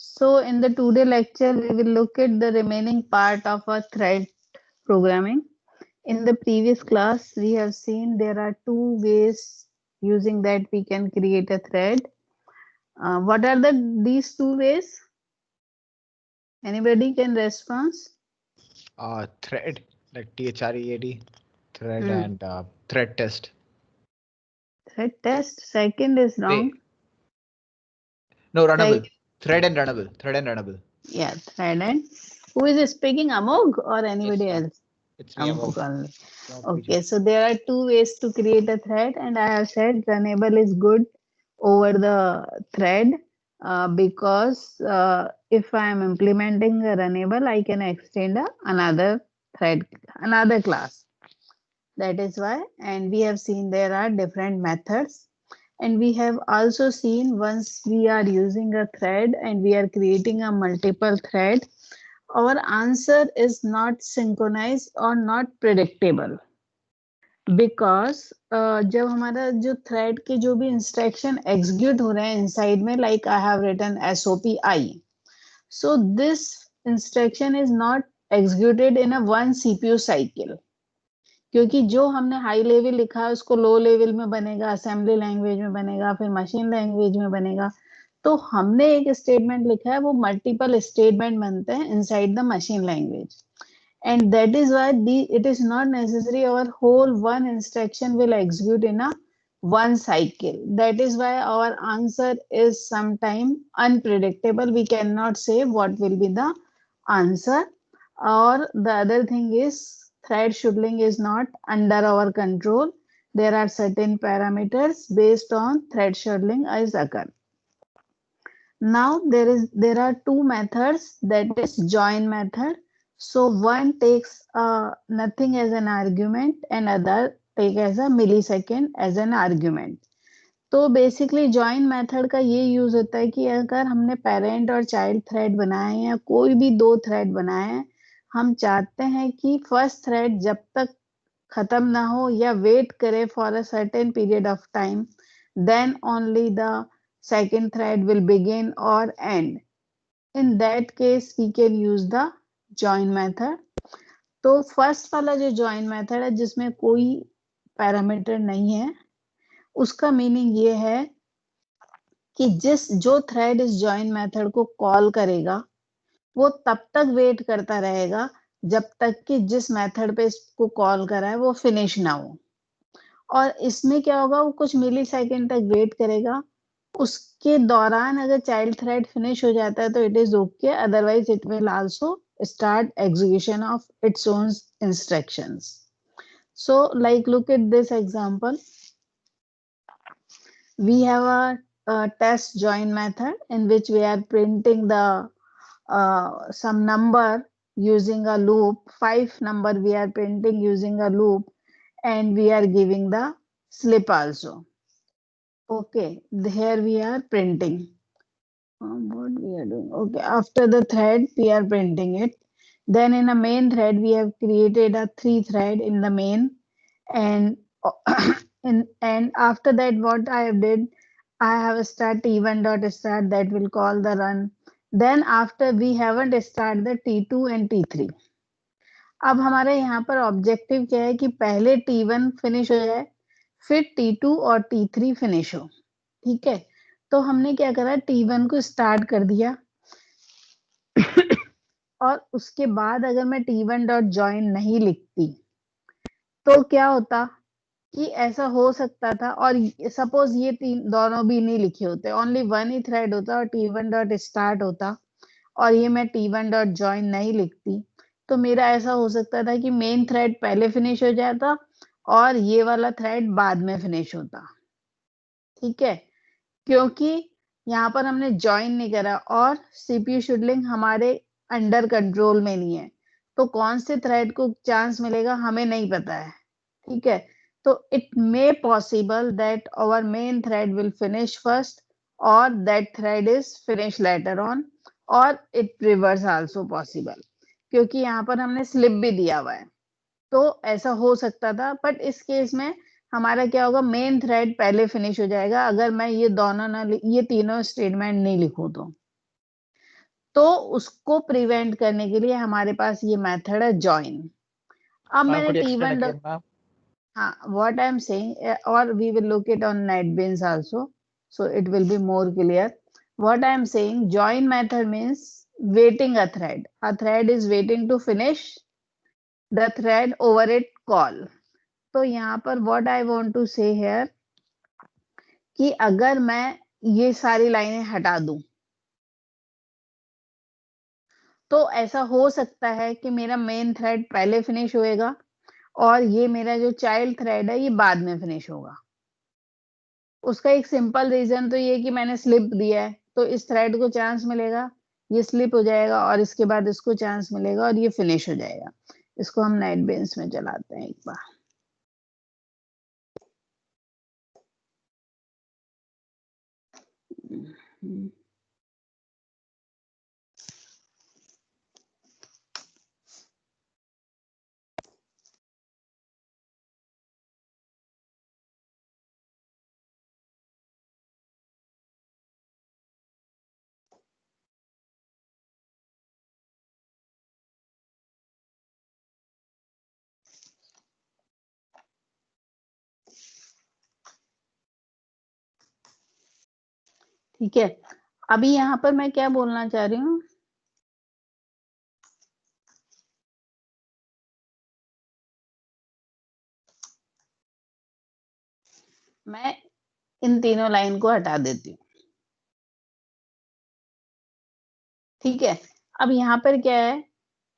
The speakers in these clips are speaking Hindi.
So in the today lecture, we will look at the remaining part of our thread programming. In the previous class, we have seen there are two ways using that we can create a thread. What are these two ways? Anybody can respond? Thread, like THREAD, thread Hmm. and thread test. Thread test. Second is wrong. They no runnable. Right. Thread and runnable. Thread and runnable. Yeah, thread and who is speaking? Amog or Yes, anybody ma'am. else? It's me, Amog Amog. only. Amog PG. Okay, so there are two ways to create a thread, and I have said runnable is good over the thread because if I am implementing a runnable, I can extend another thread, another class. That is why, and we have seen there are different methods, and we have also seen once we are using a thread and we are creating a multiple thread, our answer is not synchronized or not predictable because जब हमारा जो थ्रेड के जो भी इंस्ट्रक्शन एग्जीक्यूट हो रहे हैं इनसाइड में like I have written SOP I so this instruction is not executed in a one CPU cycle क्योंकि जो हमने हाई लेवल लिखा है उसको लो लेवल में बनेगा असेंबली लैंग्वेज में बनेगा फिर मशीन लैंग्वेज में बनेगा तो हमने एक स्टेटमेंट लिखा है वो मल्टीपल स्टेटमेंट बनते हैं inside the machine language and that is why it is not necessary our whole one instruction will execute in a one cycle. That is why our answer is sometime unpredictable. We cannot say what will be the answer. Or the other thing is thread scheduling is not under our control. There are certain parameters based on thread scheduling as occur. Now there are two methods, that is join method. So one takes nothing as an argument and other take as a millisecond as an argument. तो बेसिकली ज्वाइन मेथड का ये यूज होता है कि अगर हमने पेरेंट और चाइल्ड थ्रेड बनाए हैं या कोई भी दो थ्रेड बनाए हैं हम चाहते हैं कि फर्स्ट थ्रेड जब तक खत्म ना हो या वेट करे for a certain period of time then only the second thread will begin or end. In that case, we can use the join method. तो फर्स्ट वाला जो join method है जिसमें कोई पैरामीटर नहीं है उसका मीनिंग ये है कि जो थ्रेड इस join method को कॉल करेगा वो तब तक वेट करता रहेगा जब तक कि जिस मेथड पे इसको कॉल करा है वो फिनिश ना हो और इसमें क्या होगा वो कुछ मिली सेकेंड तक वेट करेगा उसके दौरान अगर चाइल्ड थ्रेड फिनिश हो जाता है तो it is okay otherwise it will also start execution of its own instructions so like look at this example we have a test join method in which we are printing the some number using a loop 5 number we are printing using a loop and we are giving the slip also. Okay, here we are printing. What we are doing? Okay, after the thread, we are printing it. Then in a main thread, we have created a 3 thread in the main, and and after that, what I have did, I have start t1 dot start that will call the run. Then after we haven't start the t2 and t3. अब हमारे यहाँ पर ऑब्जेक्टिव क्या है कि पहले t1 फिनिश हो जाए फिर t2 और t3 फिनिश हो ठीक है तो हमने क्या करा t1 को स्टार्ट कर दिया और उसके बाद अगर मैं t1 डॉट ज्वाइन नहीं लिखती तो क्या होता कि ऐसा हो सकता था और सपोज ये तीन दोनों भी नहीं लिखे होते ओनली वन ही थ्रेड होता और t1 डॉट स्टार्ट होता और ये मैं t1 डॉट ज्वाइन नहीं लिखती तो मेरा ऐसा हो सकता था कि मेन थ्रेड पहले फिनिश हो जाता और ये वाला थ्रेड बाद में फिनिश होता ठीक है क्योंकि यहाँ पर हमने ज्वाइन नहीं करा और सीपीयू शेड्यूलिंग हमारे अंडर कंट्रोल में नहीं है तो कौन से थ्रेड को चांस मिलेगा हमें नहीं पता है ठीक है तो it may possible that our main thread will finish first और that thread is finish later on और इट रिवर्स आल्सो पॉसिबल क्योंकि यहाँ पर हमने स्लिप भी दिया हुआ है तो ऐसा हो सकता था बट इस केस में हमारा क्या होगा मेन थ्रेड पहले फिनिश हो जाएगा अगर मैं ये दोनों ना ये तीनों स्टेटमेंट नहीं लिखूं तो तो उसको प्रिवेंट करने के लिए हमारे पास ये मेथड है ज्वाइन। अब Ma'am, मैंने could you explain T1 again, ma'am? हाँ, what I'm saying, or we will look it on NetBeans also, so it will be more clear. What I'm saying, join method means waiting a thread. A thread is waiting to finish the thread over it call. तो यहाँ पर what I want to say here कि अगर मैं ये सारी लाइनें हटा दूं तो ऐसा हो सकता है कि मेरा मेन थ्रेड पहले फिनिश होएगा और ये मेरा जो चाइल्ड थ्रेड है ये बाद में फिनिश होगा। उसका एक सिंपल रीजन तो ये कि मैंने स्लिप दिया है, तो इस थ्रेड को चांस मिलेगा, ये स्लिप हो जाएगा और इसके बाद इसको चांस मिलेगा और ये फिनिश हो जाएगा। इसको हम नेटबीन्स में चलाते हैं एक बार। ठीक है, अभी यहाँ पर मैं क्या बोलना चाह रही हूँ, मैं इन तीनों लाइन को हटा देती हूँ। ठीक है, अब यहाँ पर क्या है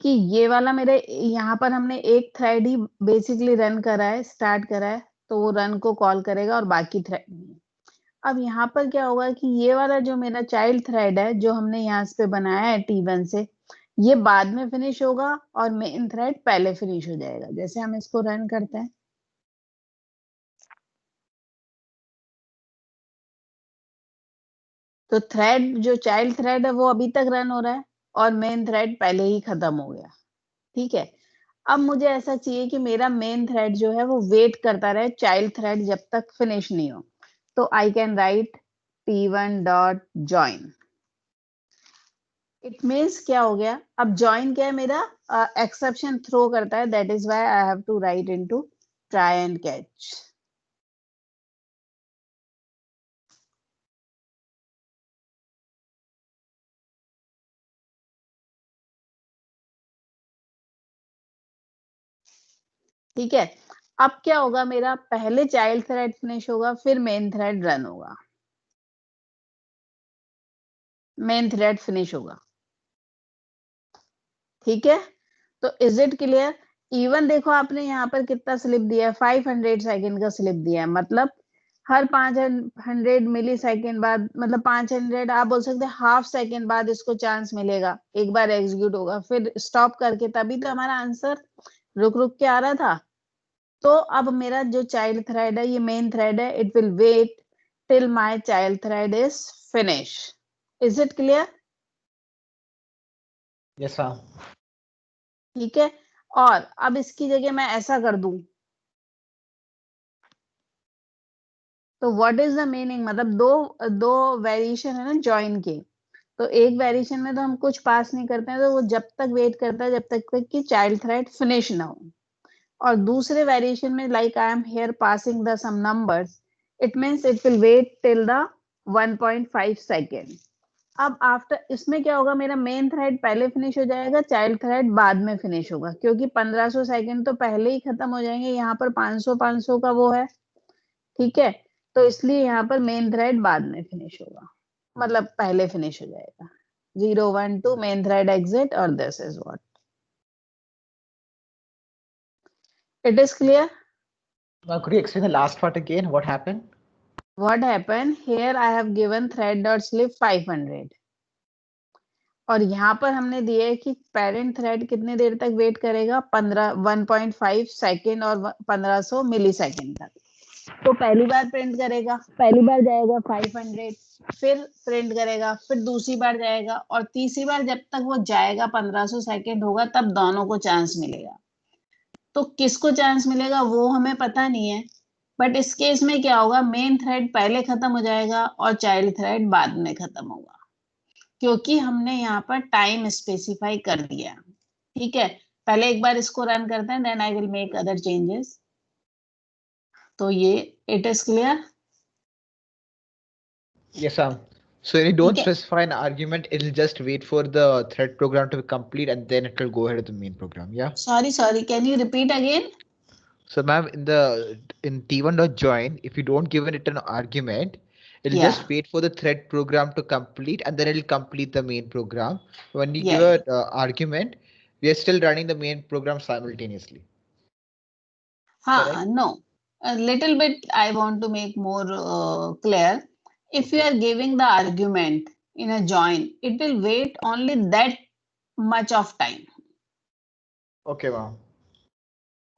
कि ये वाला मेरे यहाँ पर हमने एक थ्रेड ही बेसिकली रन करा है, स्टार्ट करा है, तो वो रन को कॉल करेगा और बाकी थ्रेड नहीं। अब यहाँ पर क्या होगा कि ये वाला जो मेरा चाइल्ड थ्रेड है जो हमने यहाँ पे बनाया है T1 से, ये बाद में फिनिश होगा और मेन थ्रेड पहले फिनिश हो जाएगा। जैसे हम इसको रन करते हैं तो थ्रेड जो चाइल्ड थ्रेड है वो अभी तक रन हो रहा है और मेन थ्रेड पहले ही खत्म हो गया। ठीक है, अब मुझे ऐसा चाहिए कि मेरा मेन थ्रेड जो है वो वेट करता रहे चाइल्ड थ्रेड जब तक फिनिश नहीं हो। तो I can write T1 dot join. It means क्या हो गया, अब ज्वाइन क्या है मेरा एक्सेप्शन थ्रो करता है, that is why I have to write into try and catch. ठीक है, अब क्या होगा, मेरा पहले चाइल्ड थ्रेड फिनिश होगा फिर मेन थ्रेड रन होगा, मेन थ्रेड फिनिश होगा। ठीक है, तो इज इट क्लियर? इवन देखो आपने यहाँ पर कितना स्लिप दिया है, 500 सेकेंड का स्लिप दिया है, मतलब हर 500 मिली सेकेंड बाद, मतलब 500 आप बोल सकते हैं हाफ सेकेंड बाद इसको चांस मिलेगा, एक बार एग्जीक्यूट होगा फिर स्टॉप करके, तभी तो हमारा आंसर रुक रुक के आ रहा था। तो अब मेरा जो चाइल्ड थ्रेड है ये मेन थ्रेड है, it will wait till my child thread is finish. Is it clear? Yes, ma'am. ठीक है, और अब इसकी जगह मैं ऐसा कर दूं तो व्हाट इज द मीनिंग, मतलब दो दो वेरिएशन है ना ज्वाइन के, तो एक वेरिएशन में तो हम कुछ पास नहीं करते हैं, तो वो जब तक वेट करता है जब तक कि चाइल्ड थ्रेड फिनिश ना हो, और दूसरे वेरिएशन में like I am here passing the some numbers, it means it will wait till the 1.5 second. अब आफ्टर इसमें क्या होगा, मेरा मेन थ्रेड पहले फिनिश हो जाएगा, चाइल्ड थ्रेड बाद में फिनिश होगा, क्योंकि 1500 सेकेंड तो पहले ही खत्म हो जाएंगे, यहाँ पर 500 का वो है। ठीक है, तो इसलिए यहाँ पर मेन थ्रेड बाद में फिनिश होगा, मतलब पहले फिनिश हो जाएगा। 0 1 2 मेन थ्रेड एग्जिट और this is what it is clear. Ma'am, could you explain the last part again? What happened? What happened here, I have given thread dot slip 500 और यहाँ पर हमने दिया है कि पेरेंट थ्रेड कितने देर तक वेट करेगा, 1.5 सेकेंड और 1500 मिली सेकेंड तक। तो पहली बार प्रिंट करेगा, पहली बार जाएगा 500, फिर प्रिंट करेगा, फिर दूसरी बार जाएगा और तीसरी बार जब तक वो जाएगा 1500 सेकेंड होगा तब दोनों को चांस मिलेगा। तो किसको चांस मिलेगा वो हमें पता नहीं है, बट इस केस में क्या होगा, मेन थ्रेड पहले खत्म हो जाएगा और चाइल्ड थ्रेड बाद में खत्म होगा। क्योंकि हमने यहाँ पर टाइम स्पेसिफाई कर दिया। ठीक है, पहले एक बार इसको रन करते हैं, then I will make other changes. तो ये it is clear? Yes, Sam. So when you ठीक don't है, specify an argument, it'll just wait for the thread program to be complete and then it will go ahead with the main program. Yeah. Sorry can you repeat again? So ma'am, in t1.join, if you don't give it an argument, it'll या just wait for the thread program to complete and then it'll complete the main program. When you या give an argument, we are still running the main program simultaneously. हाँ, Correct? No, a little bit I want to make more clear. If you Okay. are giving the argument in a join, it will wait only that much of time. Okay, ma'am.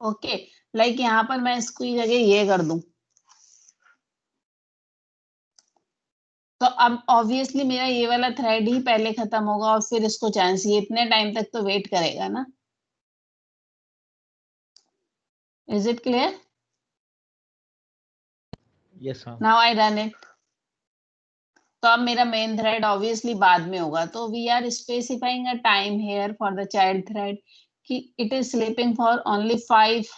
Okay, like यहाँ पर मैं इसकी जगह ये कर दूं, तो अब ऑब्वियसली मेरा ये वाला थ्रेड ही पहले खत्म होगा और फिर इसको चांस, ये इतने टाइम तक तो वेट करेगा ना। Is it clear? Yes, ma'am. Now I run it. तो अब मेरा मेन थ्रेड ऑब्वियसली बाद में होगा, तो we are specifying a time here for the child thread कि it is sleeping for only 5,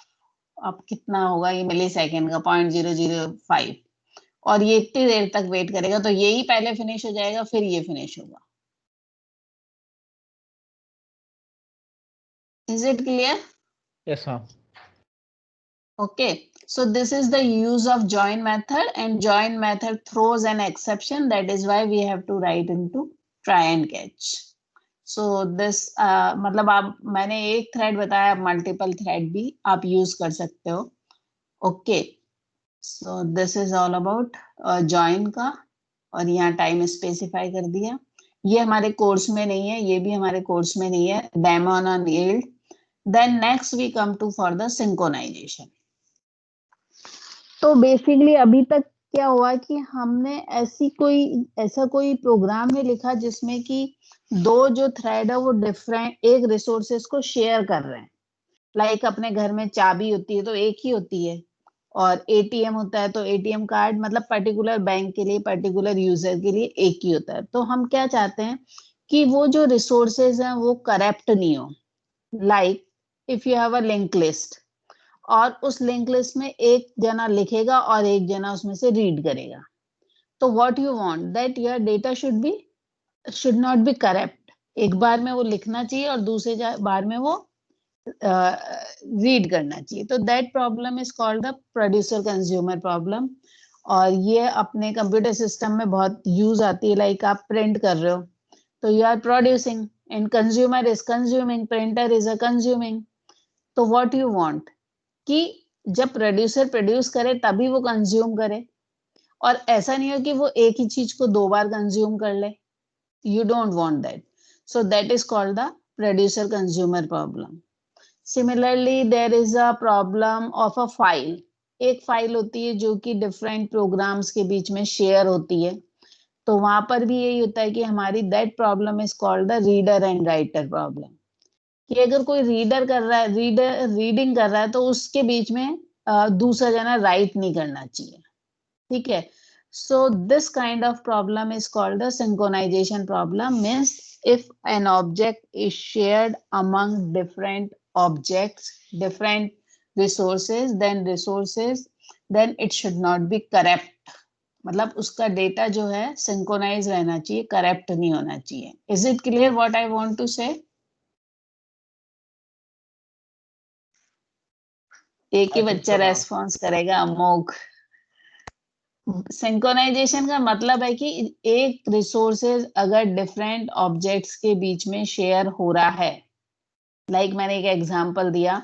अब कितना होगा ये मिली सेकेंड का 0.005, और ये इतनी देर तक वेट करेगा, तो ये ही पहले फिनिश हो जाएगा फिर ये फिनिश होगा। Is it clear? Yes, ma'am. Okay, so this is the use of join method, and join method throws an exception, that is why we have to write into try and catch. So this मतलब आप, मैंने एक थ्रेड बताया, मल्टीपल थ्रेड भी आप यूज कर सकते हो। Okay, so this is all about join का, और यहाँ टाइम स्पेसिफाई कर दिया। ये हमारे कोर्स में नहीं है, ये भी हमारे कोर्स में नहीं है, demo on yield. Then next we come to for the synchronization. तो बेसिकली अभी तक क्या हुआ कि हमने ऐसा कोई प्रोग्राम नहीं लिखा जिसमें कि दो जो थ्रेड है वो डिफरेंट एक रिसोर्सेस को शेयर कर रहे हैं। लाइक अपने घर में चाबी होती है तो एक ही होती है, और एटीएम होता है तो एटीएम कार्ड मतलब पर्टिकुलर बैंक के लिए, पर्टिकुलर यूजर के लिए एक ही होता है। तो हम क्या चाहते हैं कि वो जो रिसोर्सेज हैं वो करप्ट नहीं हो। Like if you have a link list, और उस लिंक लिस्ट में एक जना लिखेगा और एक जना उसमें से रीड करेगा, तो what you want that your data should not be corrupt. एक बार में वो लिखना चाहिए और दूसरे बार में वो रीड करना चाहिए। तो that problem is called the producer consumer problem, और ये अपने कंप्यूटर सिस्टम में बहुत यूज आती है। लाइक आप प्रिंट कर रहे हो तो you are producing and consumer is consuming, printer is a consuming. तो व्हाट यू वांट कि जब प्रोड्यूसर प्रोड्यूस करे तभी वो कंज्यूम करे, और ऐसा नहीं हो कि वो एक ही चीज को दो बार कंज्यूम कर ले। You don't want that, so that is called the producer consumer problem. Similarly there is a problem of a file. एक फाइल होती है जो कि डिफरेंट प्रोग्राम्स के बीच में शेयर होती है, तो वहां पर भी यही होता है कि हमारी that problem is called the reader and writer problem. कि अगर कोई रीडर कर रहा है, रीडिंग कर रहा है, तो उसके बीच में दूसरा जना राइट नहीं करना चाहिए। ठीक है, so this kind of problem is called the synchronization problem. Means if an object is shared among different objects, different resources, then it should not be corrupt. मतलब उसका डेटा जो है सिंक्रोनाइज रहना चाहिए, करप्ट नहीं होना चाहिए। Is it clear what I want to say? एक ही I think बच्चा so, ma'am. रेस्पॉन्स करेगा, अमोघ। सिंक्रोनाइजेशन का मतलब है कि एक रिसोर्सेज अगर डिफरेंट ऑब्जेक्ट्स के बीच में शेयर हो रहा है, लाइक मैंने एक एग्जांपल दिया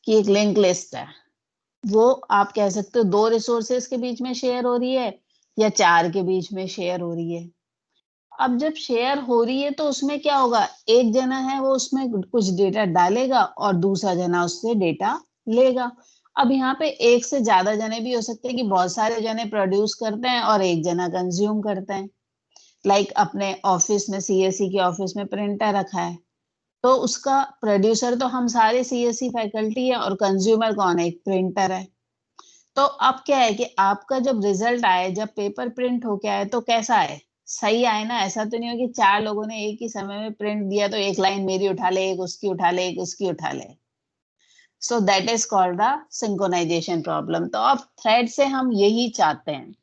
कि एक लिंक लिस्ट है, वो आप कह सकते हो दो रिसोर्सेज के बीच में शेयर हो रही है या चार के बीच में शेयर हो रही है। अब जब शेयर हो रही है तो उसमें क्या होगा, एक जना है वो उसमें कुछ डेटा डालेगा और दूसरा जना उससे डेटा लेगा। अब यहाँ पे एक से ज्यादा जने भी हो सकते हैं कि बहुत सारे जने प्रोड्यूस करते हैं और एक जना कंज्यूम करते हैं। लाइक अपने ऑफिस में, सीएससी के ऑफिस में प्रिंटर रखा है, तो उसका प्रोड्यूसर तो हम सारे सीएससी फैकल्टी है और कंज्यूमर कौन है, एक प्रिंटर है। तो अब क्या है कि आपका जब रिजल्ट आए, जब पेपर प्रिंट होके आए तो कैसा है, सही आए ना, ऐसा तो नहीं हो कि 4 लोगों ने एक ही समय में प्रिंट दिया तो एक लाइन मेरी उठा ले, एक उसकी उठा ले, एक उसकी उठा ले। So that is called the synchronization problem. तो अब थ्रेड से हम यही चाहते हैं।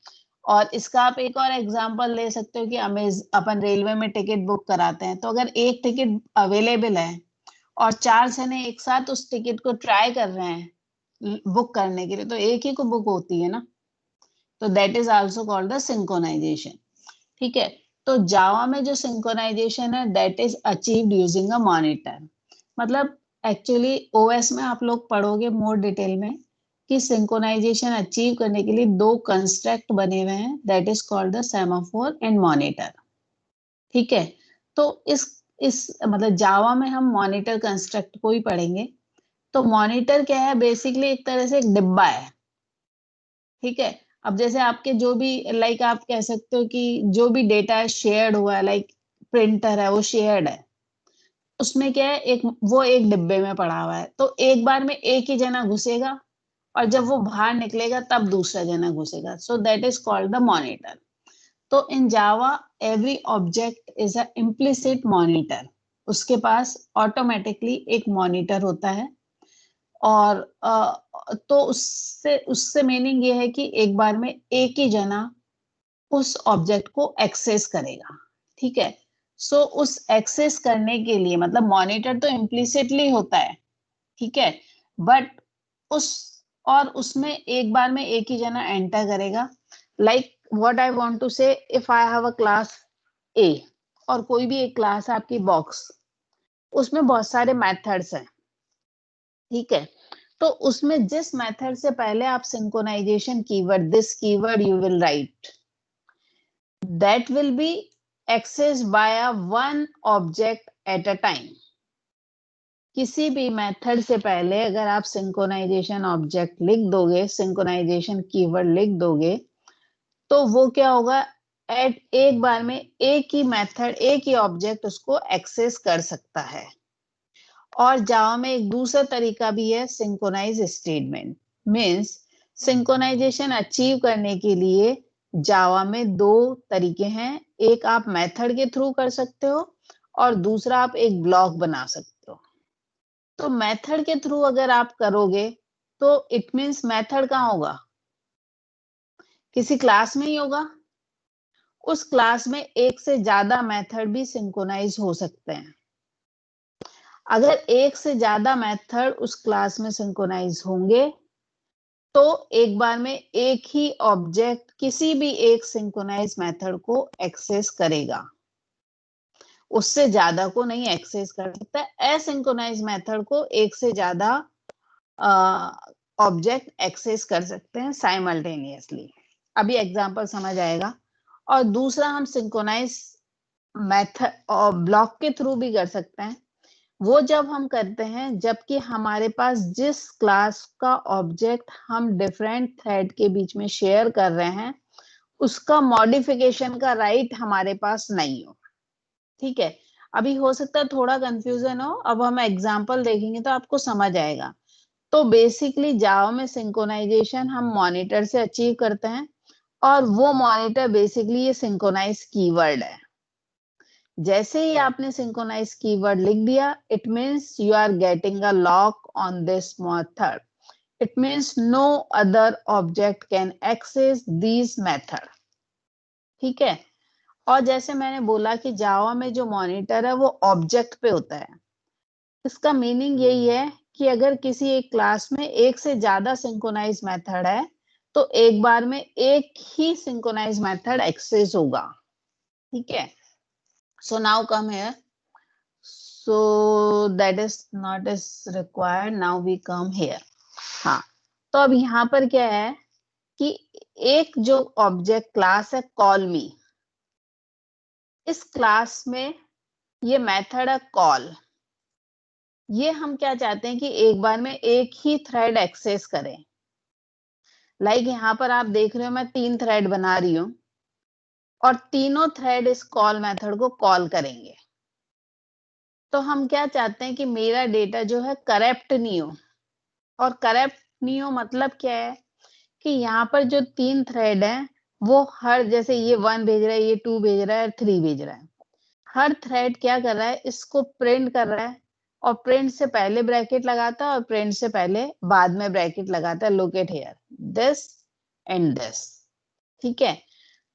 और इसका आप एक और एग्जांपल ले सकते हो कि अपन रेलवे में टिकट बुक कराते हैं, तो अगर एक टिकट अवेलेबल है और 4 जने एक साथ उस टिकट को ट्राई कर रहे हैं बुक करने के लिए, तो एक ही को बुक होती है ना। तो that is also called the synchronization. ठीक है। तो जावा में जो सिंक्रोनाइजेशन है that is achieved using a monitor. मतलब एक्चुअली ओएस में आप लोग पढ़ोगे मोर डिटेल में कि सिंक्रोनाइजेशन अचीव करने के लिए 2 कंस्ट्रक्ट बने हुए हैं, that is called the semaphore and monitor. ठीक है। तो इस मतलब जावा में हम मॉनिटर कंस्ट्रक्ट को ही पढ़ेंगे। तो मॉनिटर क्या है, बेसिकली एक तरह से एक डिब्बा है। ठीक है। अब जैसे आपके जो भी लाइक आप कह सकते हो कि जो भी डेटा है शेयर्ड हुआ है, लाइक प्रिंटर है वो शेयर्ड है, उसमें क्या है एक वो एक डिब्बे में पड़ा हुआ है, तो एक बार में एक ही जना घुसेगा और जब वो बाहर निकलेगा तब दूसरा जना घुसेगा। So that is called the monitor. तो in Java every object is a implicit monitor. उसके पास ऑटोमेटिकली एक मॉनिटर होता है। और तो उससे उससे मीनिंग ये है कि एक बार में एक ही जना उस ऑब्जेक्ट को एक्सेस करेगा। ठीक है। सो उस एक्सेस करने के लिए मतलब मॉनिटर तो इम्प्लिसिटली होता है। ठीक है। बट उस और उसमें एक बार में एक ही जना एंटर करेगा। Like what I want to say, if I have a class A और कोई भी एक क्लास है आपकी बॉक्स, उसमें बहुत सारे मेथड्स हैं। ठीक है। तो उसमें जिस मेथड से पहले आप synchronization keyword this keyword you will write, that will be accessed by a one object at a time। किसी भी मेथड से पहले अगर आप सिंक्रोनाइजेशन ऑब्जेक्ट लिख दोगे, सिंक्रोनाइजेशन कीवर्ड लिख दोगे, तो वो क्या होगा, एट एक बार में एक ही मेथड एक ही ऑब्जेक्ट उसको एक्सेस कर सकता है। और जावा में एक दूसरा तरीका भी है synchronize statement. Means synchronization achieve करने के लिए जावा में 2 तरीके हैं। एक आप मेथड के थ्रू कर सकते हो और दूसरा आप एक ब्लॉक बना सकते हो। तो मेथड के थ्रू अगर आप करोगे तो इट मीन्स मेथड कहाँ होगा, किसी क्लास में ही होगा। उस क्लास में एक से ज्यादा मेथड भी सिंक्रोनाइज हो सकते हैं। अगर एक से ज्यादा मेथड उस क्लास में सिंक्रोनाइज होंगे तो एक बार में एक ही ऑब्जेक्ट किसी भी एक सिंक्रोनाइज मेथड को एक्सेस करेगा, उससे ज्यादा को नहीं एक्सेस कर सकता। एसिंक्रोनाइज मेथड को एक से ज्यादा ऑब्जेक्ट एक्सेस कर सकते हैं साइमल्टेनियसली। अभी एग्जांपल समझ आएगा। और दूसरा हम सिंक्रोनाइज मेथड और ब्लॉक के थ्रू भी कर सकते हैं। वो जब हम करते हैं जबकि हमारे पास जिस क्लास का ऑब्जेक्ट हम डिफरेंट थ्रेड के बीच में शेयर कर रहे हैं उसका मॉडिफिकेशन का राइट हमारे पास नहीं हो। ठीक है। अभी हो सकता है थोड़ा कंफ्यूजन हो, अब हम एग्जांपल देखेंगे तो आपको समझ आएगा। तो बेसिकली जावा में सिंक्रोनाइजेशन हम मॉनिटर से अचीव करते हैं और वो मॉनिटर बेसिकली ये सिंक्रोनाइज कीवर्ड है। जैसे ही आपने सिंक्रोनाइज कीवर्ड लिख दिया it means you are getting a lock on this method. It means no other object can access this method. ठीक है। और जैसे मैंने बोला कि जावा में जो मॉनिटर है वो ऑब्जेक्ट पे होता है। इसका मीनिंग यही है कि अगर किसी एक क्लास में एक से ज्यादा सिंक्रोनाइज मेथड है तो एक बार में एक ही सिंक्रोनाइज मेथड एक्सेस होगा। ठीक है। So now come here. So that is not is required. Now we come here. हाँ। तो अब यहाँ पर क्या है कि एक जो ऑब्जेक्ट क्लास है कॉल मी, इस क्लास में ये मेथड है कॉल। ये हम क्या चाहते हैं कि एक बार में एक ही थ्रेड एक्सेस करें। लाइक यहाँ पर आप देख रहे हो मैं 3 थ्रेड बना रही हूँ और तीनों थ्रेड इस कॉल मेथड को कॉल करेंगे। तो हम क्या चाहते हैं कि मेरा डेटा जो है करप्ट नहीं हो। और करप्ट नहीं हो मतलब क्या है कि यहाँ पर जो 3 थ्रेड हैं वो हर, जैसे ये 1 भेज रहा है, ये 2 भेज रहा है, 3 भेज रहा है, हर थ्रेड क्या कर रहा है, इसको प्रिंट कर रहा है, और प्रिंट से पहले ब्रैकेट लगाता है और प्रिंट से पहले बाद में ब्रैकेट लगाता है, locate here this and this. ठीक है,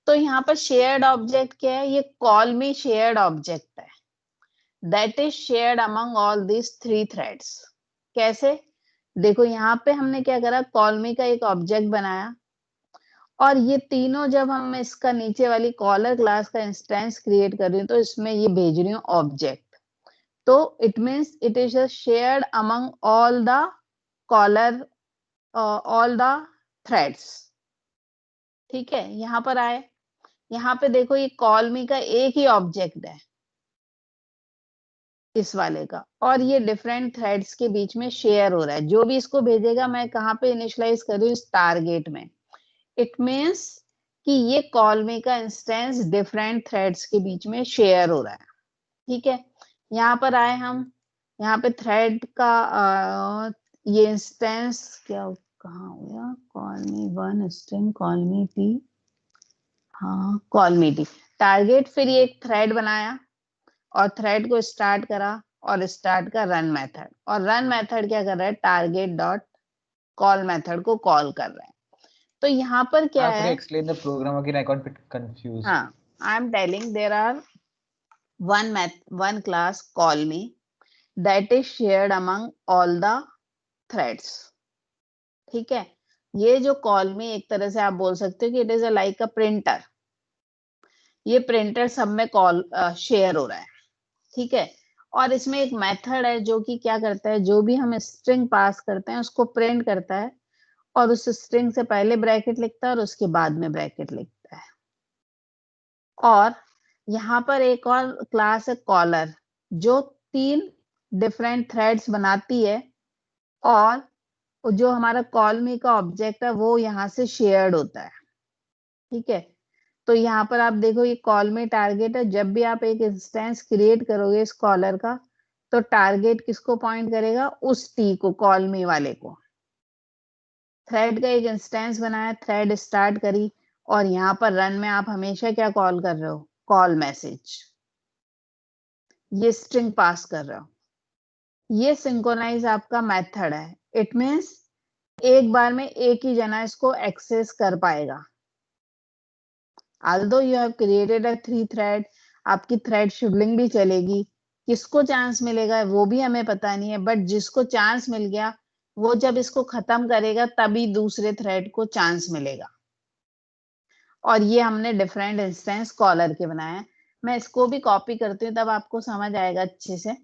तो यहाँ पर शेयर्ड ऑब्जेक्ट क्या है, ये कॉल मी शेयर्ड ऑब्जेक्ट है, that is shared among all these 3 threads. कैसे, देखो यहाँ पे हमने क्या करा, कॉल मी का एक ऑब्जेक्ट बनाया, और ये तीनों जब हम इसका नीचे वाली कॉलर क्लास का इंस्टेंस क्रिएट कर रही हूँ, तो इसमें ये भेज रही हूँ ऑब्जेक्ट, तो it means it is shared among all the caller, all the threads. ठीक है, यहाँ पर आए, यहाँ पे देखो ये कॉल मी का एक ही ऑब्जेक्ट है इस वाले का, और ये डिफरेंट थ्रेड्स के बीच में शेयर हो रहा है, जो भी इसको भेजेगा, मैं कहाँ पे इनिशियलाइज कर रही हूँ, इस टारगेट में। इट मीन्स कि ये कॉल मी का इंस्टेंस डिफरेंट थ्रेड्स के बीच में शेयर हो रहा है। ठीक है, यहाँ पर आए हम, यहाँ पे थ्रेड का ये इंस्टेंस क्या, कहाँ हो गया, कॉल मी 1 स्ट्रिंग कॉल मी टी, हाँ कॉल मी टी टारगेट, फिर ये एक थ्रेड बनाया और थ्रेड को स्टार्ट करा, और स्टार्ट का रन मेथड, और रन मेथड क्या कर रहा है, टारगेट डॉट कॉल मेथड को कॉल कर रहा है। तो यहाँ पर क्या Could you है, explain the program again? I got a bit confused. हाँ, I am telling there are one class call me that is shared among all the threads। ठीक है, ये जो कॉल मी एक तरह से आप बोल सकते हो कि it is like a printer, ये प्रिंटर सब में कॉल शेयर हो रहा है। ठीक है, और इसमें एक मेथड है जो कि क्या करता है, जो भी हम स्ट्रिंग पास करते हैं उसको प्रिंट करता है, और उस स्ट्रिंग से पहले ब्रैकेट लिखता है और उसके बाद में ब्रैकेट लिखता है। और यहाँ पर एक और क्लास है कॉलर, जो 3 डिफरेंट थ्रेड्स बनाती है, और जो हमारा कॉल मी का ऑब्जेक्ट है वो यहाँ से शेयर्ड होता है। ठीक है, तो यहाँ पर आप देखो ये कॉल मी टारगेट है, जब भी आप एक इंस्टेंस क्रिएट करोगे इस कॉलर का, तो टारगेट किसको पॉइंट करेगा, उस टी को, कॉल मी वाले को। थ्रेड का एक इंस्टेंस बनाया, थ्रेड स्टार्ट करी, और यहाँ पर रन में आप हमेशा क्या कॉल कर रहे हो, कॉल मैसेज, ये स्ट्रिंग पास कर रहे हो, ये सिंक्रोनाइज आपका मेथड है। इट मीन्स एक बार में एक ही जना इसको एक्सेस कर पाएगा। although you have created a 3 thread, आपकी थ्रेड शेड्यूलिंग भी चलेगी, किसको चांस मिलेगा वो भी हमें पता नहीं है, बट जिसको चांस मिल गया वो जब इसको खत्म करेगा तभी दूसरे थ्रेड को चांस मिलेगा। और ये हमने डिफरेंट इंस्टेंस कॉलर के बनाए हैं। मैं इसको भी कॉपी करती हूँ तब आपको समझ आएगा अच्छे से।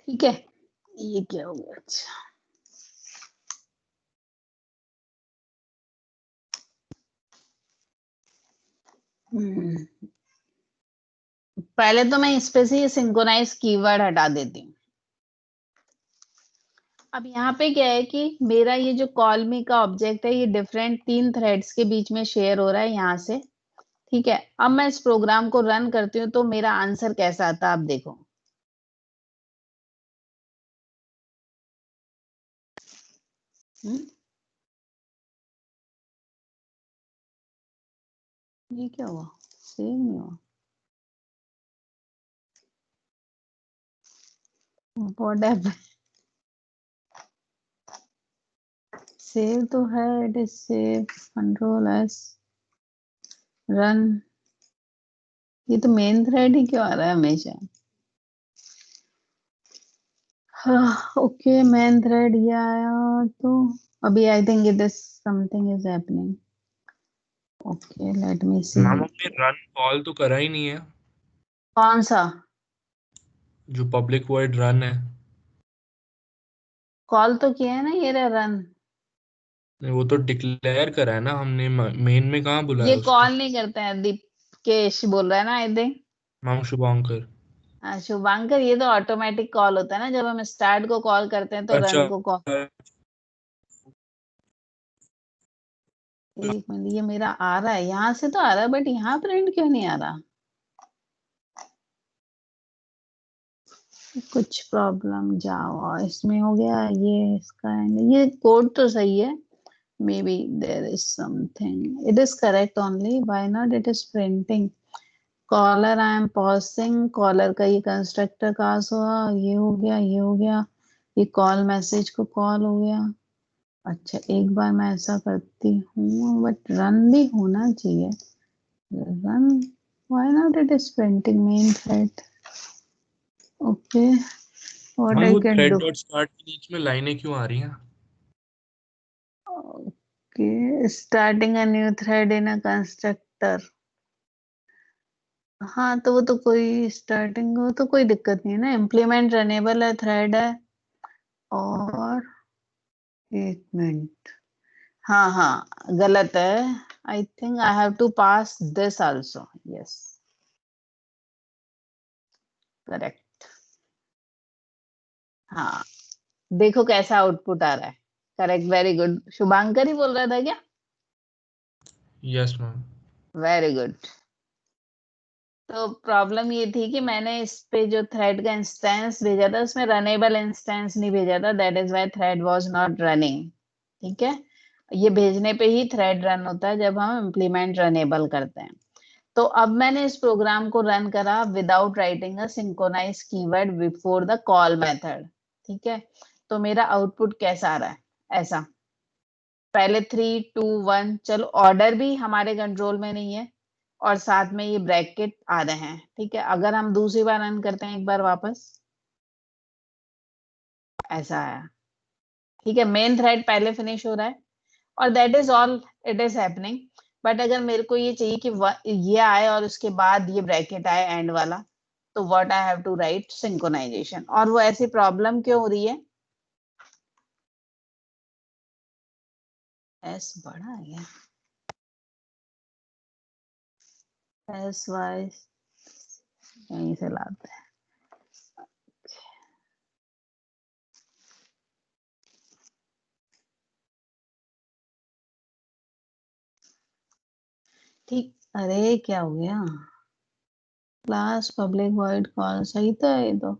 ठीक है, ये क्या हो गया, अच्छा पहले तो मैं इस पे से ये सिंक्रोनाइज कीवर्ड हटा देती हूँ। अब यहाँ पे क्या है कि मेरा ये जो कॉल मी का ऑब्जेक्ट है ये डिफरेंट 3 थ्रेड्स के बीच में शेयर हो रहा है यहाँ से। ठीक है, अब मैं इस प्रोग्राम को रन करती हूँ तो मेरा आंसर कैसा आता है आप देखो। ये क्या हुआ, सेव नहीं हुआ, व्हाटएवर, सेव तो है, it is save, control S, run. ये तो मेन थ्रेड ही क्यों आ रहा है हमेशा। हाँ ओके, मेन थ्रेड ये आया, तो अभी I think it is something is happening. Okay let me see. Ma'am हमने रन कॉल तो करा ही नहीं है, कौन सा जो पब्लिक वर्ड रन है। कॉल तो किया है ना, ये रहा रन। नहीं, वो तो डिक्लेयर करा है ना हमने, मेन में कहाँ बुलाया ये उसको। कॉल नहीं करते हैं दीप, शुभकेश बोल रहा है ना, I think. Ma'am Shubhankar. Shubhankar, ये तो ऑटोमेटिक कॉल होता है ना, जब हम स्टार्ट को कॉल करते हैं तो अच्छा रन को कॉल। एक मिनट, ये मेरा आ रहा है, यहाँ से तो आ रहा है, बट यहाँ प्रिंट क्यों नहीं आ रहा? कुछ प्रॉब्लम जावा इसमें हो गया, ये इसका ये कोड तो सही है, may be there is something, it is correct only, why not it is printing? Caller I am passing, caller का ये कंस्ट्रक्टर पास हुआ, ये हो गया, ये हो गया, ये कॉल मैसेज को कॉल हो गया। अच्छा, एक बार मैं ऐसा करती हूँ, बट रन भी होना चाहिए। Run, why not it is printing main thread? Okay, what ma'am I वो can thread do? Dot start के बीच में लाइनें क्यों आ रही हैं? Okay, starting a new thread in a constructor. हाँ, तो वो तो कोई स्टार्टिंग, वो तो कोई दिक्कत नहीं है ना, इम्प्लीमेंट रनेबल है, थ्रेड है। और एक मिनट, हाँ हाँ, गलत है, I think I have to pass this also, yes, correct. हाँ, देखो कैसा आउटपुट आ रहा है, करेक्ट, वेरी गुड। शुभांकर ही बोल रहा था क्या? Yes ma'am. Very good. तो प्रॉब्लम ये थी कि मैंने इस पे जो थ्रेड का इंस्टेंस भेजा था उसमें रनेबल इंस्टेंस नहीं भेजा था, that is why thread was not running. ठीक है, ये भेजने पे ही थ्रेड रन होता है जब हम इम्प्लीमेंट रनेबल करते हैं। तो अब मैंने इस प्रोग्राम को रन करा without writing a synchronize keyword before the call method. ठीक है, तो मेरा आउटपुट कैसा आ रहा है? ऐसा, पहले 3 2 1, चलो ऑर्डर भी हमारे कंट्रोल में नहीं है, और साथ में ये ब्रैकेट आ रहे हैं। ठीक है, अगर हम दूसरी बार रन करते हैं, एक बार वापस, ऐसा आया। ठीक है, मेन थ्रेड पहले फिनिश हो रहा है, और that is all it is happening. But अगर मेरे को ये चाहिए कि ये आए और उसके बाद ये ब्रैकेट आए एंड वाला, तो what I have to write synchronization. और वो ऐसी प्रॉब्लम क्यों हो रही है? एस बड़ा है, एस वाई यहीं से लाते हैं। ठीक, अरे क्या हो गया? क्लास पब्लिक वॉइड कॉल, सही तो है ये तो।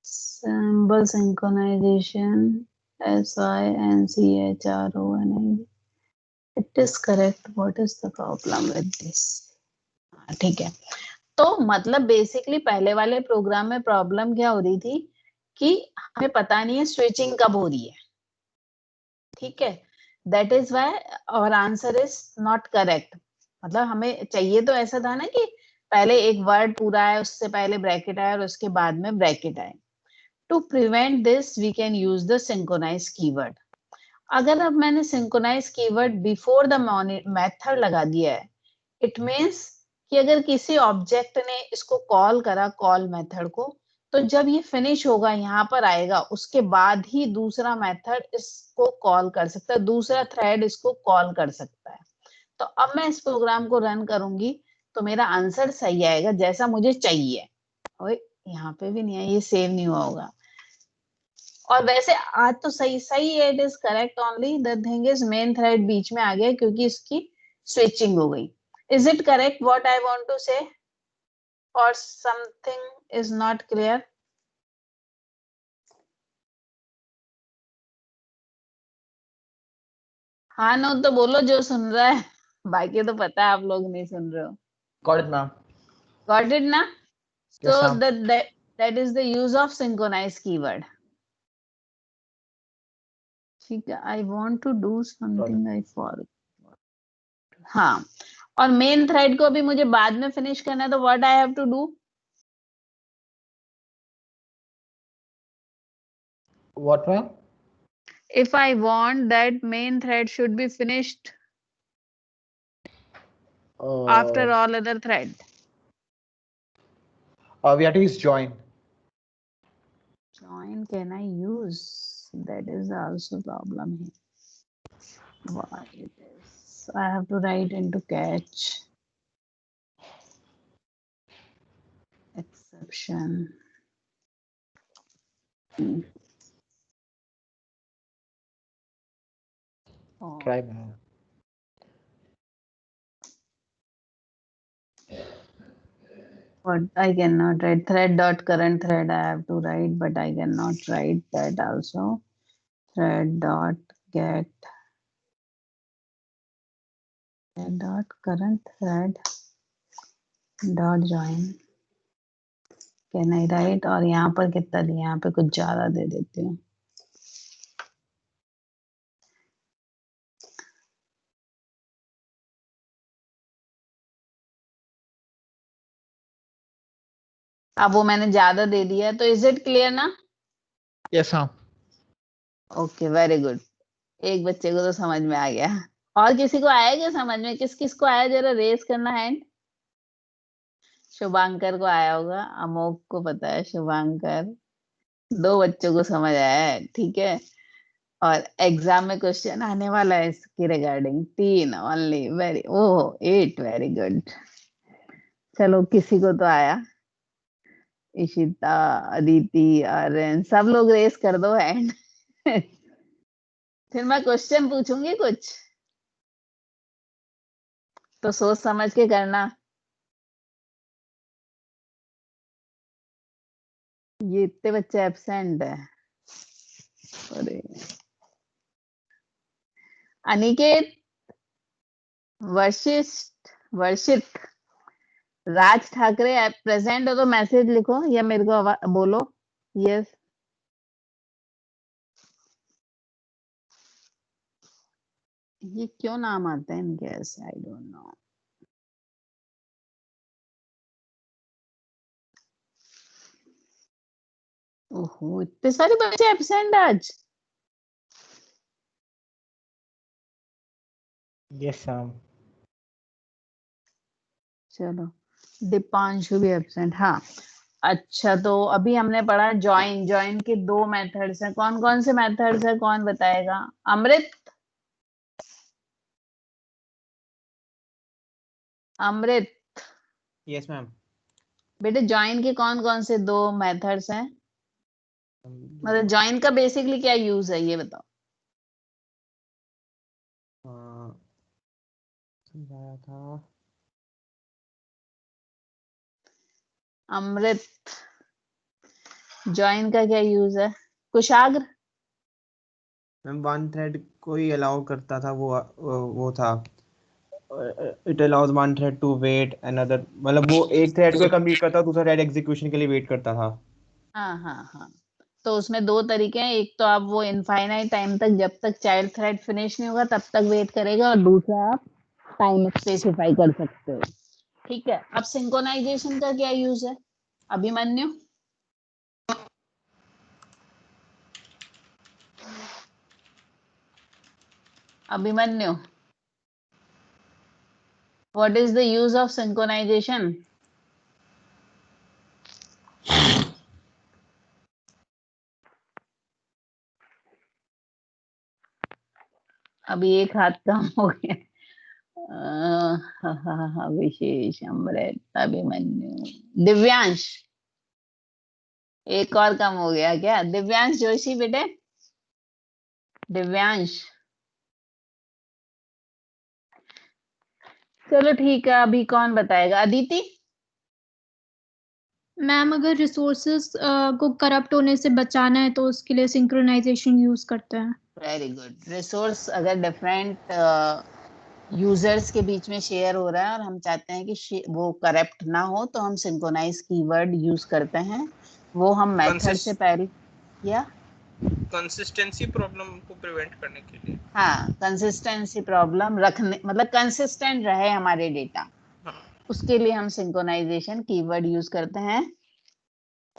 Symbol synchronization, SYNCHRONI, it is correct, what is the problem with this? ठीक है, तो मतलब बेसिकली पहले वाले प्रोग्राम में प्रॉब्लम क्या हो रही थी कि हमें पता नहीं है स्विचिंग कब हो रही है। ठीक है, that is why our answer is not correct. मतलब हमें चाहिए तो ऐसा था ना कि पहले एक वर्ड पूरा है, उससे पहले ब्रैकेट आए और उसके बाद में ब्रैकेट आए। To prevent this we can use the synchronize keyword. अगर अब मैंने synchronize keyword before the method लगा दिया है, इट मीन्स कि अगर किसी ऑब्जेक्ट ने इसको कॉल करा, कॉल मेथड को, तो जब ये फिनिश होगा यहाँ पर आएगा, उसके बाद ही दूसरा मेथड इसको कॉल कर सकता है, दूसरा थ्रेड इसको कॉल कर सकता है। तो अब मैं इस प्रोग्राम को रन करूंगी तो मेरा आंसर सही आएगा जैसा मुझे चाहिए। ओए, यहाँ पे भी नहीं है, ये सेव नहीं हुआ होगा। और वैसे आज तो सही सही है, it is correct, only the thing is main thread बीच में आ गया क्योंकि इसकी स्विचिंग हो गई। Is it correct what I want to say, और समथिंग इज नॉट क्लियर? हाँ नो तो बोलो जो सुन रहा है, बाकी तो पता है आप लोग नहीं सुन रहे हो। Got it, ma'am. Got it ना? Yes, So ma'am. that is the use of synchronized keyword. ठीक है, I want to do something I forgot. हाँ, और मेन थ्रेड को अभी मुझे बाद में फिनिश करना है, तो what I have to do? What, ma'am? If I want that main thread should be finished after Uh, all other thread. we have to use join. Join can I use? That is also problem here. Why it is? So I have to write into catch. Exception. Oh, Try, man. but I cannot write thread dot current thread. I have to write, but I cannot write that also. Thread dot get dot current thread dot join. Can I write? और यहाँ पर कितना दिया? यहाँ पे कुछ ज्यादा दे देती हूँ. अब वो मैंने ज्यादा दे दिया, तो इज इट क्लियर ना? Yes, हाँ. Okay, very good. एक बच्चे को तो समझ में आ गया. और किसी को आया क्या समझ में? किस किस को आया? जरा रेस करना हैंड. शुभांकर को आया होगा, अमोक को पता है, शुभांकर. 2 बच्चों को समझ आया है, ठीक है. और एग्जाम में क्वेश्चन आने वाला है इसके रिगार्डिंग. 3 ओनली. वेरी, ओह 8. Very good. चलो, किसी को तो आया. इशिता, अदिति, आर्यन, सब लोग रेस कर दो हैंड. फिर मैं क्वेश्चन पूछूंगी कुछ, तो सोच समझ के करना. ये इतने बच्चे एब्सेंट है. अरे अनिकेत, वर्षित, राज ठाकरे प्रेजेंट हो तो मैसेज लिखो या मेरे को बोलो. यस. ये क्यों नाम आते हैं इनके ऐसे? I don't know. ओहो, इतने सारे बच्चे एब्सेंट आज. Yes, हाँ. चलो, दीपांशु भी एब्सेंट. हाँ, अच्छा, तो अभी हमने पढ़ा ज्वाइन के 2 मेथड्स हैं. कौन कौन से मेथड्स हैं? कौन बताएगा? अमृत. अमृत यस मैम. बेटे, ज्वाइन के कौन कौन से 2 मेथड्स हैं? मतलब ज्वाइन का बेसिकली क्या यूज है, ये बताओ. समझाया था. अमृत, ज्वाइन का क्या यूज है? कुशाग्र. मैम वन थ्रेड को ही अलाउ करता था, वो था. It allows one thread to wait another, मतलब वो एक थ्रेड को कंप्लीट करता, दूसरा थ्रेड एग्जीक्यूशन के लिए वेट करता था. हाँ हाँ हाँ. तो उसमें 2 तरीके हैं. एक तो आप वो इनफाइनाइट टाइम तक, जब तक चाइल्ड थ्रेड फिनिश नहीं होगा तब तक वेट करेगा, और दूसरा आप टाइम स्पेसिफाई कर सकते हो. ठीक है. अब सिंक्रोनाइजेशन का क्या यूज है? Abhimanyu. Abhimanyu, what is the use of synchronization? अभी एक हाथ कम हो गया. विशेष, अमृत, अभिमन्यु, दिव्यांश. एक और कम हो गया क्या? दिव्यांश जोशी बेटे. दिव्यांश. चलो ठीक है, अभी कौन बताएगा? अदिति. मैम, अगर रिसोर्सेस को करप्ट होने से बचाना है तो उसके लिए सिंक्रोनाइजेशन यूज करते हैं. Very good. रिसोर्स अगर डिफरेंट यूजर्स के बीच में शेयर हो रहा है और हम चाहते हैं कि वो करप्ट ना हो, तो हम सिंक्रोनाइज कीवर्ड यूज करते हैं. वो हम मेथड से पहले, या कंसिस्टेंसी प्रॉब्लम को प्रिवेंट करने के लिए. हाँ, कंसिस्टेंसी प्रॉब्लम रखने, मतलब कंसिस्टेंट रहे हमारे डेटा, उसके लिए हम सिंक्रोनाइजेशन कीवर्ड यूज करते हैं.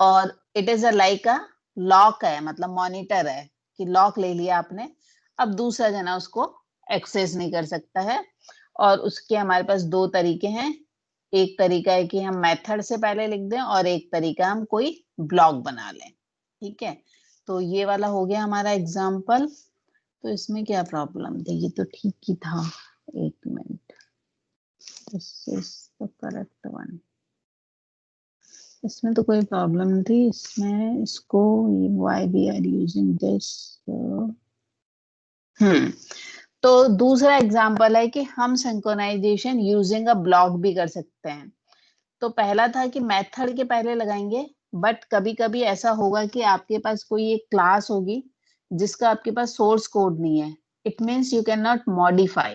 और it is a like a lock है, मतलब मॉनिटर है कि लॉक ले लिया आपने, अब दूसरा जना उसको एक्सेस नहीं कर सकता है. और उसके हमारे पास 2 तरीके हैं. एक तरीका है कि हम मेथड से पहले लिख दें, और एक तरीका हम कोई ब्लॉक बना लें. ठीक है. तो ये वाला हो गया हमारा एग्जाम्पल. तो इसमें क्या प्रॉब्लम थी? ये तो ठीक ही था. एक minute, this is the correct one. इसमें तो कोई प्रॉब्लम नहीं थी, इसमें इसको why we are using this. तो दूसरा एग्जांपल है कि हम सिंक्रोनाइजेशन यूजिंग अ ब्लॉक भी कर सकते हैं। तो पहला था कि मेथड के पहले लगाएंगे, बट कभी कभी ऐसा होगा कि आपके पास कोई एक क्लास होगी जिसका आपके पास सोर्स कोड नहीं है, it means you can not modify.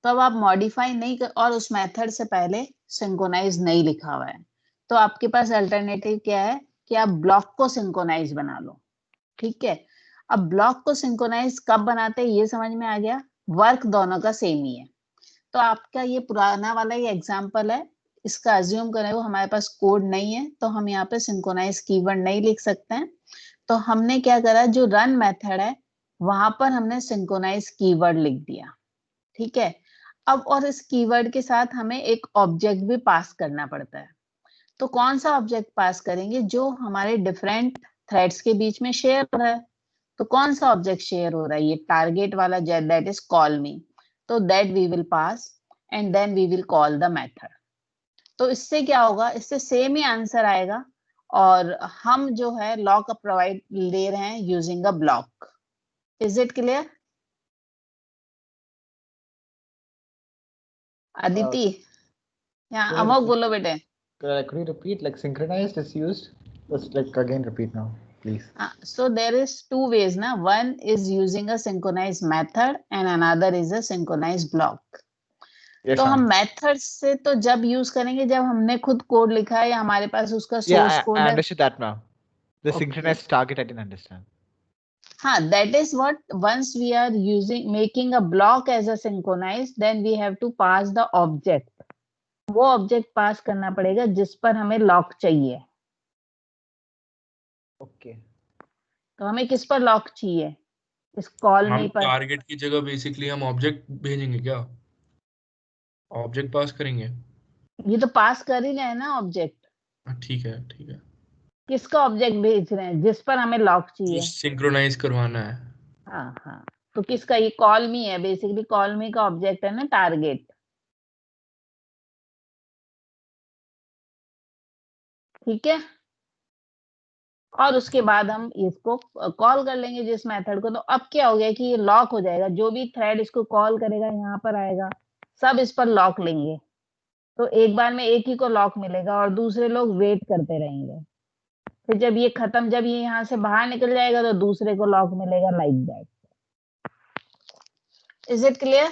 तो अब आप मॉडिफाई नहीं कर, और उस मेथड से पहले सिंक्रोनाइज नहीं लिखा हुआ है, तो आपके पास अल्टरनेटिव क्या है कि आप ब्लॉक को सिंक्रोनाइज बना लो। ठीक है, अब ब्लॉक को सिंक्रोनाइज कब बनाते हैं ये समझ में आ गया। वर्क दोनों का सेम ही है। तो आपका ये पुराना वाला ये एग्जांपल है, इसका अज्यूम करें वो हमारे पास कोड नहीं है, तो हम यहाँ पे सिंक्रोनाइज कीवर्ड नहीं लिख सकते हैं। तो हमने क्या करा, जो रन मेथड है वहां पर हमने सिंक्रोनाइज कीवर्ड लिख दिया। ठीक है, अब और इस कीवर्ड के साथ हमें एक ऑब्जेक्ट भी पास करना पड़ता है। तो कौन सा ऑब्जेक्ट पास करेंगे, जो हमारे डिफरेंट थ्रेड्स के बीच में शेयर हो रहा है। तो कौन सा ऑब्जेक्ट शेयर हो रहा है, ये टारगेट वाला, दैट इज कॉल मी। तो that we will pass and then we will call the method. तो इससे क्या होगा, इससे सेम ही आंसर आएगा, और हम जो है लॉक प्रोवाइड ले रहे हैं using a block. Is it clear Aditi? या Could अमोक बोलो बेटे। you repeat like synchronized is used? Let's like again repeat now, please. So there is two ways na, one is using a synchronized method and another is a synchronized block. Yes, तो हम ma'am. मेथड से तो जब यूज करेंगे जब हमने खुद कोड लिखा है या हमारे पास उसका Yeah, सोर्स I कोड है। understood that, ma'am. The Okay. synchronized target I didn't understand. हाँ, that is what once we are using making a block as a synchronized, then we have to pass the object. वो ऑब्जेक्ट पास करना पड़ेगा जिस पर हमें लॉक चाहिए। Okay. तो हमें किस पर लॉक चाहिए, इस कॉल हम मी पर। टारगेट की जगह बेसिकली हम ऑब्जेक्ट भेजेंगे क्या, ऑब्जेक्ट पास करेंगे? ये तो पास कर ही रहे हैं ना ऑब्जेक्ट। ठीक है ठीक है, किसका ऑब्जेक्ट भेज रहे हैं, जिस पर हमें लॉक जो चाहिए। सिंक्रोनाइज करवाना है। हाँ हाँ, तो किसका, ये कॉल मी है, बेसिकली कॉल मी का ऑब्जेक्ट है ना टारगेट। ठीक है, और उसके बाद हम इसको कॉल कर लेंगे जिस मेथड को। तो अब क्या हो गया कि ये लॉक हो जाएगा, जो भी थ्रेड इसको कॉल करेगा यहाँ पर आएगा, सब इस पर लॉक लेंगे। तो एक बार में एक ही को लॉक मिलेगा और दूसरे लोग वेट करते रहेंगे। फिर जब ये खत्म, जब ये यहाँ से बाहर निकल जाएगा तो दूसरे को लॉक मिलेगा, like that. Is it clear?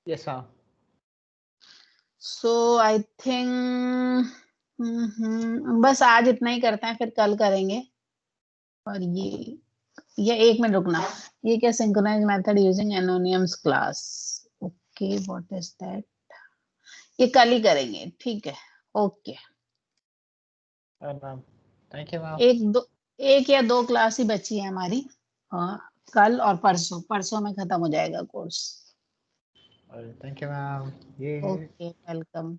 Yes, ma'am. So I think बस आज इतना ही करते हैं, फिर कल करेंगे। और ये एक मिनट रुकना, ये क्या, synchronize method using anonymous class. Okay, what is that, ये कल ही करेंगे। ठीक है, okay. Ma'am. Thank you, ma'am. एक या दो क्लास ही बची है हमारी, कल और परसों। परसों में खत्म हो जाएगा course. Thank you, ma'am. Yeah. Okay, welcome.